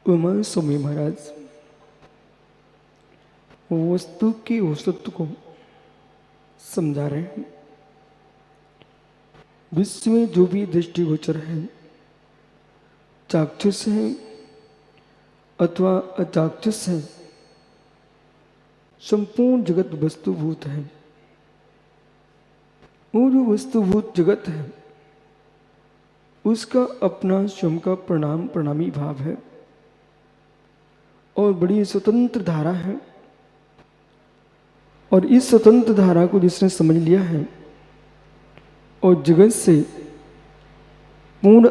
उमा स्वामी महाराज वस्तु की औसत को समझा रहे हैं। विश्व में जो भी दृष्टिगोचर है, चाक्षुष है अथवा अचाक्षुष है, संपूर्ण जगत वस्तुभूत है। वो जो वस्तुभूत जगत है उसका अपना स्वयं का प्रणामी भाव है और बड़ी स्वतंत्र धारा है। और इस स्वतंत्र धारा को जिसने समझ लिया है और जगत से पूर्ण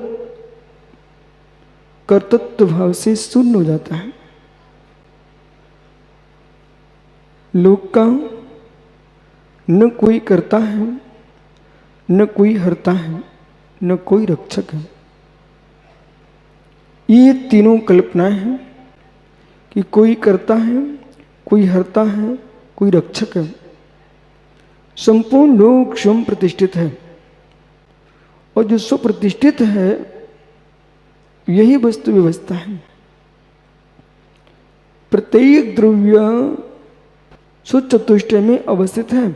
कर्तृत्व भाव से शून्य हो जाता है। लोक का न कोई करता है, न कोई हरता है, न कोई रक्षक है। ये तीनों कल्पनाएं हैं कि कोई करता है, कोई हरता है, कोई रक्षक है। संपूर्ण लोक स्वयं प्रतिष्ठित है और जो स्वप्रतिष्ठित है यही वस्तु व्यवस्था है। प्रत्येक द्रव्य स्वचतुष्टय में अवस्थित है।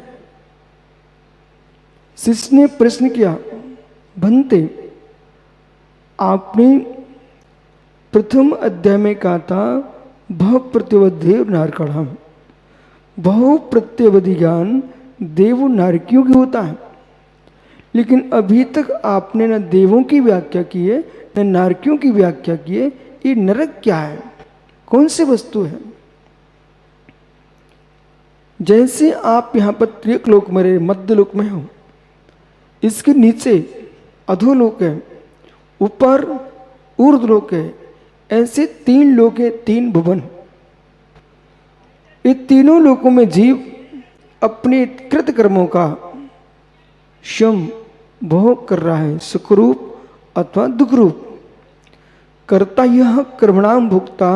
शिष्य ने प्रश्न किया, भंते आपने प्रथम अध्याय में कहा था भव प्रत्यवदेव नारकणम, बहु प्रत्यवधि ज्ञान देव नारकियों की होता है। लेकिन अभी तक आपने न देवों की व्याख्या की है न नारकियों की व्याख्या की है। ये नरक क्या है, कौन सी वस्तु है? जैसे आप यहाँ पर त्रिलोक में रहे, मध्य लोक में हो, इसके नीचे अधोलोक है, ऊपर ऊर्ध्वलोक है। ऐसे तीन लोक है, तीन भुवन। ये तीनों लोकों में जीव अपने कृत कर्मों का स्वयं भोग कर रहा है, सुखरूप अथवा दुखरूप। कर्ता यह कर्मणाम भुक्ता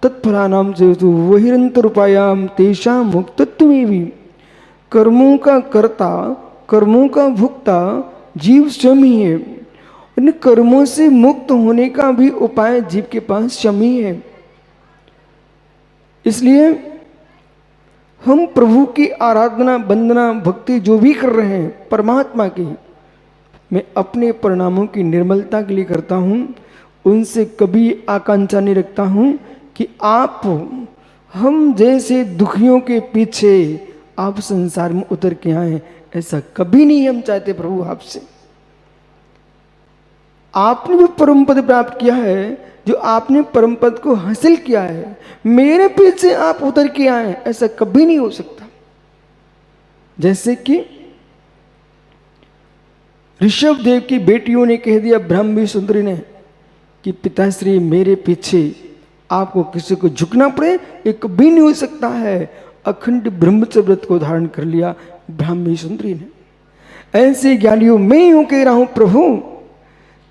तत्फलानाम जेतु वहिरंतर उपायाम तेषां मुक्तत्वमेवि। कर्मों का कर्ता, कर्मों का भुक्ता जीव स्वयं ही है। इन कर्मों से मुक्त होने का भी उपाय जीव के पास स्वयं ही है। इसलिए हम प्रभु की आराधना, वंदना, भक्ति जो भी कर रहे हैं परमात्मा की, मैं अपने परिणामों की निर्मलता के लिए करता हूँ। उनसे कभी आकांक्षा नहीं रखता हूँ कि आप हम जैसे दुखियों के पीछे आप संसार में उतर के आए। ऐसा कभी नहीं हम चाहते प्रभु आपसे। आपने जो परम पद प्राप्त किया है, जो आपने परम पद को हासिल किया है, मेरे पीछे आप उतर के आए, ऐसा कभी नहीं हो सकता। जैसे कि ऋषभ देव की बेटियों ने कह दिया ब्राह्मी सुंदरी ने कि पिताश्री मेरे पीछे आपको किसी को झुकना पड़े, ये कभी नहीं हो सकता है। अखंड ब्रह्मचर्य व्रत को धारण कर लिया ब्राह्मी सुंदरी ने। ऐसे ज्ञानियों मैं यूं कह रहा हूं प्रभु,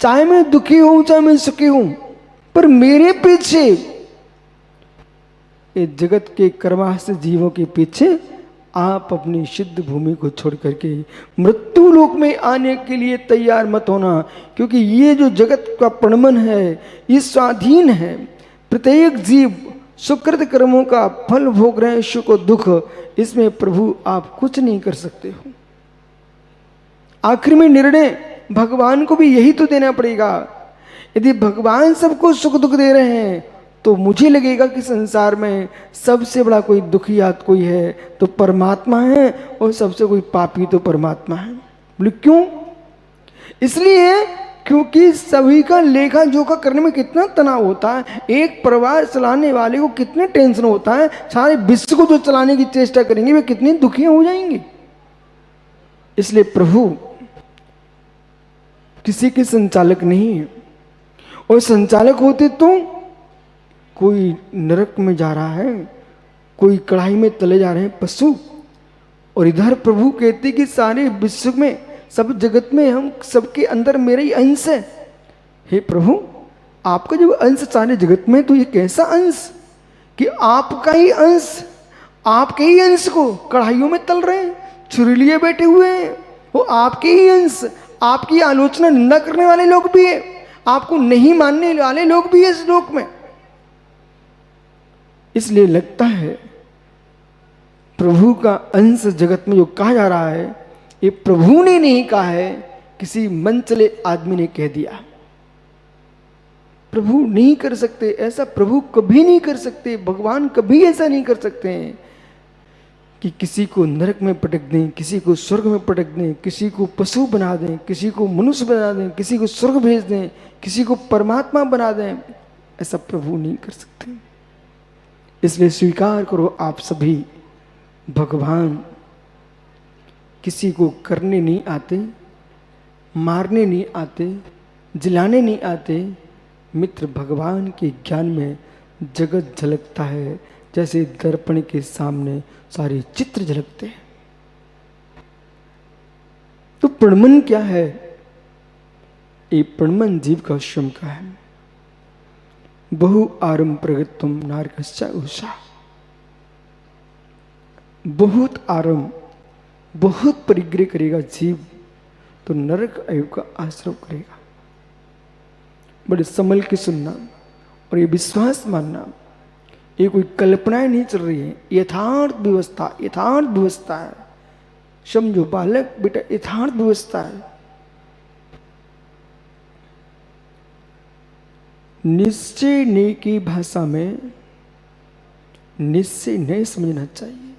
चाहे मैं दुखी हूं चाहे मैं सुखी हूं, पर मेरे पीछे, ये जगत के कर्मास्थ जीवों के पीछे आप अपनी सिद्ध भूमि को छोड़ करके मृत्यु लोक में आने के लिए तैयार मत होना। क्योंकि ये जो जगत का प्रणमन है ये स्वाधीन है। प्रत्येक जीव सुकृत कर्मों का फल भोग रहे हैं, सुख और दुख, इसमें प्रभु आप कुछ नहीं कर सकते हो। आखिर में निर्णय भगवान को भी यही तो देना पड़ेगा। यदि भगवान सबको सुख दुख दे रहे हैं तो मुझे लगेगा कि संसार में सबसे बड़ा कोई दुखियात कोई है तो परमात्मा है, और सबसे कोई पापी तो परमात्मा है। बोले क्यों? इसलिए क्योंकि सभी का लेखा जोखा करने में कितना तनाव होता है। एक परिवार चलाने वाले को कितने टेंशन होता है, सारे विश्व को जो चलाने की चेष्टा करेंगे वे कितनी दुखियां हो जाएंगे। इसलिए प्रभु किसी के संचालक नहीं है, और संचालक होते तो कोई नरक में जा रहा है, कोई कढ़ाई में तले जा रहे हैं पशु, और इधर प्रभु कहते कि सारे विश्व में, सब जगत में, हम सबके अंदर मेरा ही अंश है। हे प्रभु, आपका जो अंश सारे जगत में, तो ये कैसा अंश कि आपका ही अंश, आपके ही अंश को कढ़ाइयों में तल रहे हैं, छुरी लिए बैठे हुए हैं। वो आपके ही अंश, आपकी आलोचना निंदा करने वाले लोग भी है, आपको नहीं मानने वाले लोग भी है इस लोक में। इसलिए लगता है प्रभु का अंश जगत में जो कहा जा रहा है, ये प्रभु ने नहीं कहा है, किसी मन चले आदमी ने कह दिया। प्रभु नहीं कर सकते ऐसा, प्रभु कभी नहीं कर सकते, भगवान कभी ऐसा नहीं कर सकते हैं कि किसी को नरक में पटक दें, किसी को स्वर्ग में पटक दें, किसी को पशु बना दें, किसी को मनुष्य बना दें, किसी को स्वर्ग भेज दें, किसी को परमात्मा बना दें। ऐसा प्रभु नहीं कर सकते। इसलिए स्वीकार करो आप सभी, भगवान किसी को करने नहीं आते, मारने नहीं आते, जलाने नहीं आते। मित्र, भगवान के ज्ञान में जगत झलकता है जैसे दर्पण के सामने सारे चित्र झलकते हैं। तो प्रणमन क्या है? ये प्रणमन जीव का श्रम का है। बहु आरंभ प्रगतम नारकश्चा उषा। बहुत आरंभ, बहुत परिग्रह करेगा जीव तो नरक आयु का आश्रय करेगा। बड़े संभल के सुनना और ये विश्वास मानना, ये कोई कल्पनाएं नहीं चल रही है, यथार्थ व्यवस्था है। समझो बालक बेटा, यथार्थ व्यवस्था है। निश्चय ने की भाषा में निश्चय नहीं समझना चाहिए,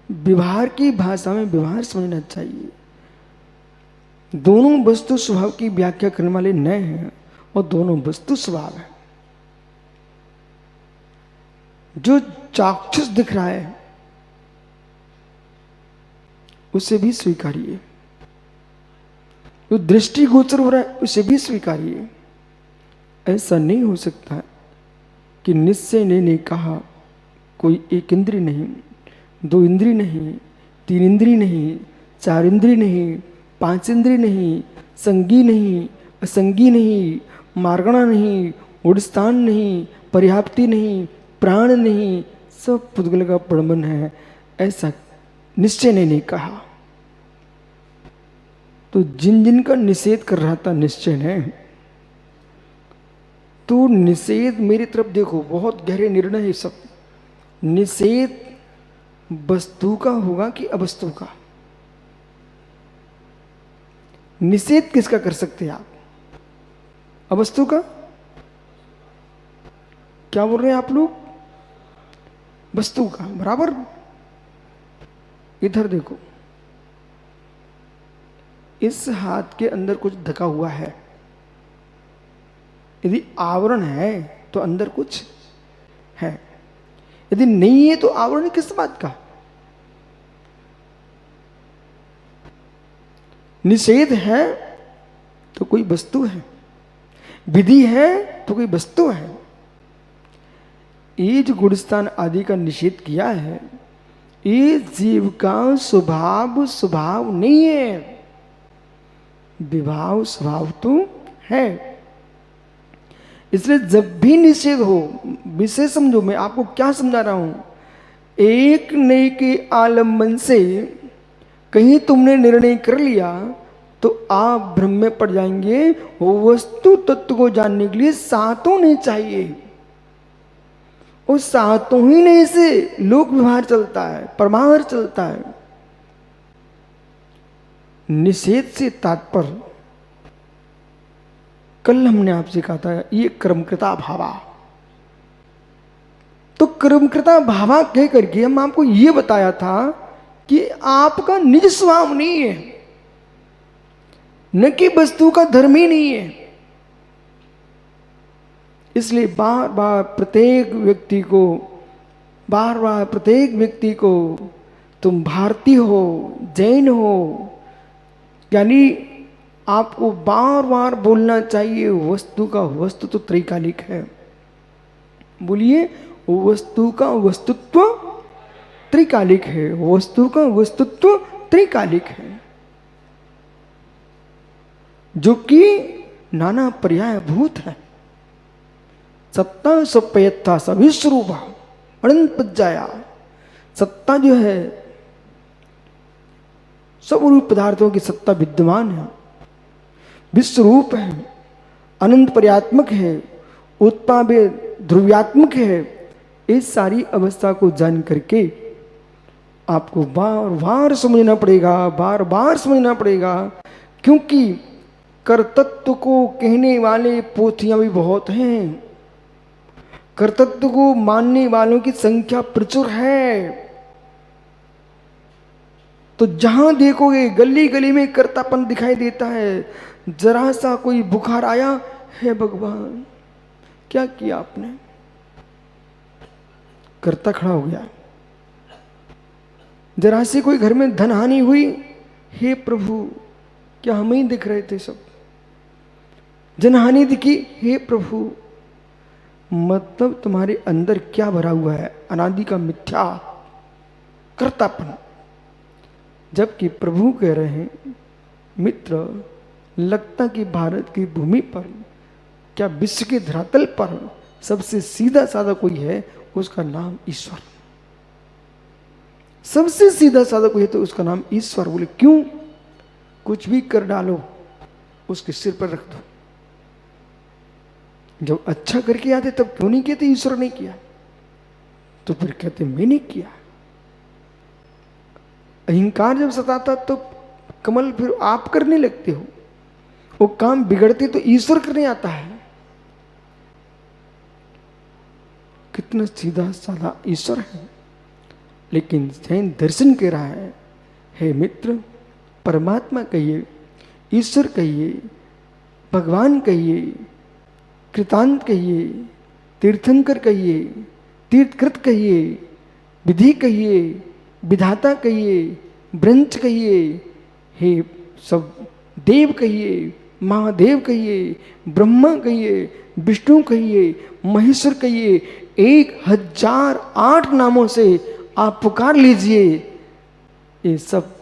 व्यवहार की भाषा में व्यवहार समझना चाहिए। दोनों वस्तु स्वभाव की व्याख्या करने वाले नए हैं और दोनों वस्तु स्वभाव है। जो चाक्षुष दिख रहा है उसे भी स्वीकारिए, जो दृष्टिगोचर हो रहा है उसे भी स्वीकारिए। ऐसा नहीं हो सकता कि निश्चय ने कहा कोई एक इंद्री नहीं, दो इंद्री नहीं, तीन इंद्री नहीं, चार इंद्री नहीं, पांच इंद्री नहीं, संगी नहीं, असंगी नहीं, मार्गणा नहीं, उड़स्थान नहीं, पर्याप्ति नहीं, प्राण नहीं, सब पुद्गल का प्रणमन है। ऐसा निश्चय ने नहीं कहा। तो जिन जिन का निषेध कर रहा था निश्चय ने, तो निषेध मेरी तरफ देखो, बहुत गहरे निर्णय है सब। निषेध वस्तु का होगा कि अवस्तु का? निषेध किसका कर सकते हैं आप? अवस्तु का? क्या बोल रहे हैं आप लोग? वस्तु का, बराबर। इधर देखो, इस हाथ के अंदर कुछ ढका हुआ है। यदि आवरण है तो अंदर कुछ है, यदि नहीं है तो आवरण किस बात का? निषेध है तो कोई वस्तु है, विधि है तो कोई वस्तु है। ये जो गुणस्थान आदि का निषेध किया है, ये जीव का स्वभाव नहीं है, विभाव स्वभाव तो है। इसलिए जब भी निषेध हो, विषय समझो, मैं आपको क्या समझा रहा हूं। एक नए के आलम्बन से कहीं तुमने निर्णय कर लिया तो आप भ्रम में पड़ जाएंगे। वो वस्तु तत्व को जानने के लिए सातों नहीं चाहिए, और सातों ही नहीं से लोक व्यवहार चलता है, परमार्थ चलता है। निषेध से तात्पर्य, कल हमने आपसे कहा था, ये कर्मकृता भावा। तो कर्मकृता भावा कह करके हम आपको ये बताया था कि आपका निज स्वभाव नहीं है, न कि वस्तु का धर्म ही नहीं है। इसलिए बार बार प्रत्येक व्यक्ति को तुम भारतीय हो, जैन हो, यानी आपको बार बार बोलना चाहिए वस्तु का वस्तु तो त्रैकालिक है। बोलिए, वस्तु का वस्तुत्व त्रिकालिक है, वस्तु का वस्तुत्व त्रिकालिक है, जो कि नाना पर्याय भूत है। सत्ता सपयत्था सविश्वरूपा अनंत पज्जाया। सत्ता जो है, सब रूप पदार्थों की सत्ता विद्यमान है, विश्वरूप है, अनंत पर्यात्मक है, उत्पाद ध्रुव्यात्मक है, इस सारी अवस्था को जान करके आपको बार बार समझना पड़ेगा, बार बार समझना पड़ेगा, क्योंकि कर्तृत्व को कहने वाले पोथियां भी बहुत हैं। कर्तृत्व को मानने वालों की संख्या प्रचुर है। तो जहां देखोगे गली गली में कर्तापन दिखाई देता है। जरा सा कोई बुखार आया, हे भगवान क्या किया आपने, कर्ता खड़ा हो गया। जरा सी कोई घर में धन हानि हुई, हे प्रभु क्या हम ही दिख रहे थे, सब जनहानि दिखी, हे प्रभु। मतलब तुम्हारे अंदर क्या भरा हुआ है, अनादि का मिथ्या कर्तापन। जबकि प्रभु कह रहे हैं, मित्र लगता कि भारत की भूमि पर, क्या विश्व के धरातल पर सबसे सीधा साधा कोई है, उसका नाम ईश्वर। सबसे सीधा साधा कोई है तो उसका नाम ईश्वर। बोले क्यों? कुछ भी कर डालो उसके सिर पर रख दो। जब अच्छा करके आते तब क्यों नहीं कहते ईश्वर ने किया, तो फिर कहते मैंने किया। अहंकार जब सताता तो कमल फिर आप करने लगते हो, वो काम बिगड़ते तो ईश्वर करने आता है। कितना सीधा साधा ईश्वर है। लेकिन जैन दर्शन कह रहा है, हे मित्र परमात्मा कहिए, ईश्वर कहिए, भगवान कहिए, कृतांत कहिए, तीर्थंकर कहिए, तीर्थकृत कहिए, विधि कहिए, विधाता कहिए, ब्रंच कहिए, हे सब देव कहिए, महादेव कहिए, ब्रह्मा कहिए, विष्णु कहिए, महेश्वर कहिए, 1008 नामों से आप पुकार लीजिए। ये सब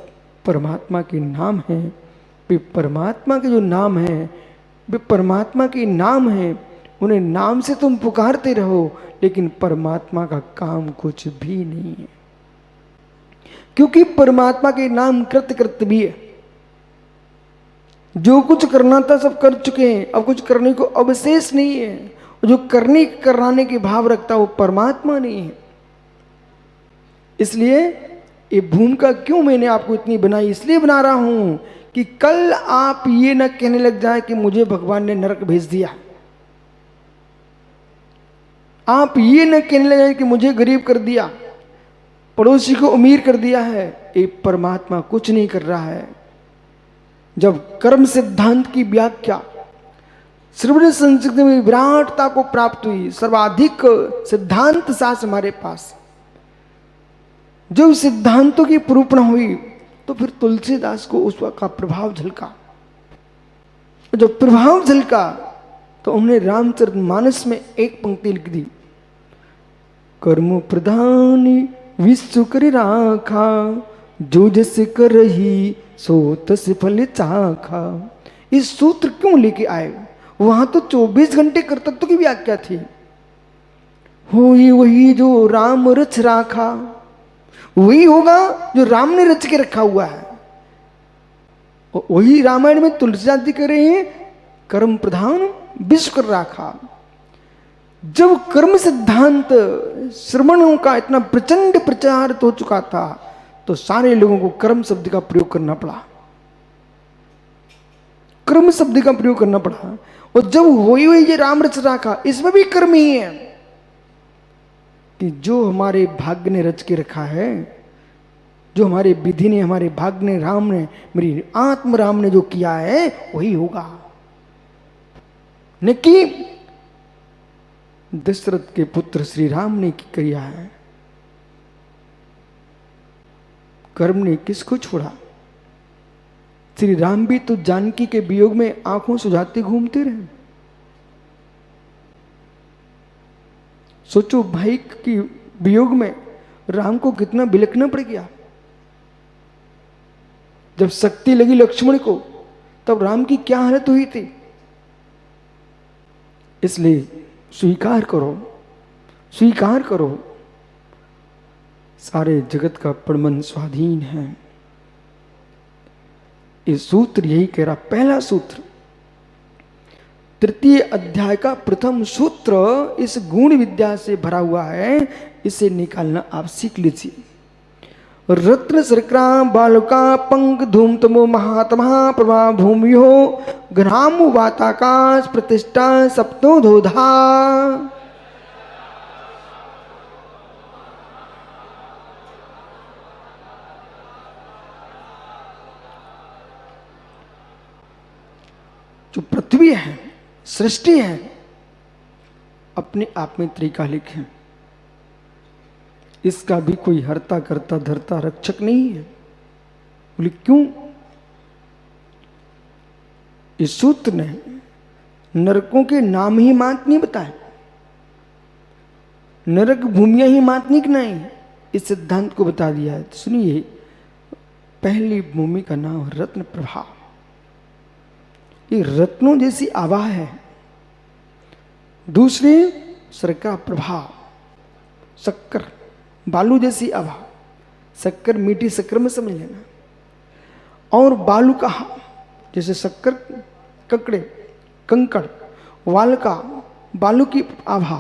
परमात्मा के नाम हैं। वे परमात्मा के जो नाम हैं, वे परमात्मा के नाम हैं। उन्हें नाम से तुम पुकारते रहो, लेकिन परमात्मा का काम कुछ भी नहीं है, क्योंकि परमात्मा के नाम कृत्य कृत्य भी है। जो कुछ करना था सब कर चुके हैं, अब कुछ करने को अवशेष नहीं है। जो करने कराने के भाव रखता है वो परमात्मा नहीं है। इसलिए ये भूमिका क्यों मैंने आपको इतनी बनाई, इसलिए बना रहा हूं कि कल आप ये न कहने लग जाए कि मुझे भगवान ने नरक भेज दिया। आप ये न कहने लग जाए कि मुझे गरीब कर दिया, पड़ोसी को अमीर कर दिया है। ये परमात्मा कुछ नहीं कर रहा है। जब कर्म सिद्धांत की व्याख्या श्रवण संस्कृति में विराटता को प्राप्त हुई, सर्वाधिक सिद्धांत शास्त्र हमारे पास, जब सिद्धांतों की निरूपण हुई तो फिर तुलसीदास को उसका प्रभाव झलका। जब प्रभाव झलका तो उन्होंने रामचरितमानस में एक पंक्ति लिख दी, कर्म प्रधानी विश्व कर राखा, जो जस कर रही सो तस फल चाखा। इस सूत्र क्यों लेके आए? वहां तो 24 घंटे कर्तव्य की व्याख्या थी। होई वही जो राम रच राखा, वही होगा जो राम ने रच के रखा हुआ है। वही रामायण में तुलसीदास जी कह रहे हैं, कर्म प्रधान विश्व कर राखा। जब कर्म सिद्धांत श्रमणों का इतना प्रचंड प्रचार हो चुका था तो सारे लोगों को कर्म शब्द का प्रयोग करना पड़ा, कर्म शब्द का प्रयोग करना पड़ा। और जब होई हुई ये राम रच राखा, इसमें भी कर्म ही है कि जो हमारे भाग्य ने रच के रखा है, जो हमारे विधि ने, हमारे भाग्य ने, राम ने, मेरी आत्म राम ने जो किया है वही होगा। न कि दशरथ के पुत्र श्री राम ने किया है। कर्म ने किसको छोड़ा? श्री राम भी तो जानकी के वियोग में आंखों सुझाते घूमते रहे। सोचो भाई की वियोग में राम को कितना बिलखना पड़ गया। जब शक्ति लगी लक्ष्मण को तब राम की क्या हालत हुई थी। इसलिए स्वीकार करो, स्वीकार करो, सारे जगत का परमन स्वाधीन है। ये सूत्र यही कह रहा। पहला सूत्र, तृतीय अध्याय का प्रथम सूत्र इस गुण विद्या से भरा हुआ है, इसे निकालना आप सीख लीजिए। रत्न शर्करा बालुका पंक धूम तमो महात्मा प्रभा भूमियो ग्राम वाताकाश प्रतिष्ठा सप्तो धोधा। जो पृथ्वी है, सृष्टि है, अपने आप में त्रिकालिक है। इसका भी कोई हरता करता धरता रक्षक नहीं है। बोले क्यों? इस सूत्र ने नरकों के नाम ही मात्र नहीं बताए, नरक भूमियां ही मातनिक नहीं, इस सिद्धांत को बता दिया है। तो सुनिए, पहली भूमि का नाम रत्न प्रभा। ये रत्नों जैसी आभा है। दूसरी शर्करा प्रभा, शक्कर बालू जैसी आभा। शक्कर मीठी शक्कर में समझ लेना। और बालू का जैसे शक्कर ककड़े कंकड़, वाल का बालू की आभा,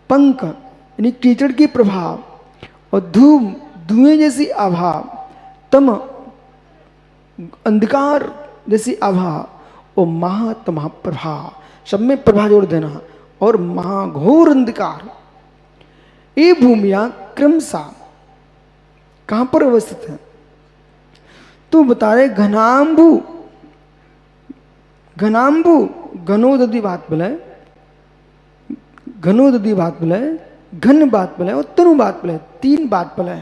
पंख यानी कीचड़ की प्रभाव, और धूम धुएं जैसी आभा, तम अंधकार जैसी आभा, और महातमा प्रभा, सब में प्रभा जोड़ देना, और महाघोर अंधकार। ये भूमियां क्रमशः कहां पर अवस्थित है? तो बता रहे घनाम्बु, घनाम्बु घनोदधि बात बोले, घनोदधि बात बोले, घन बात बोले और तनु बात बोले, तीन बात बोले।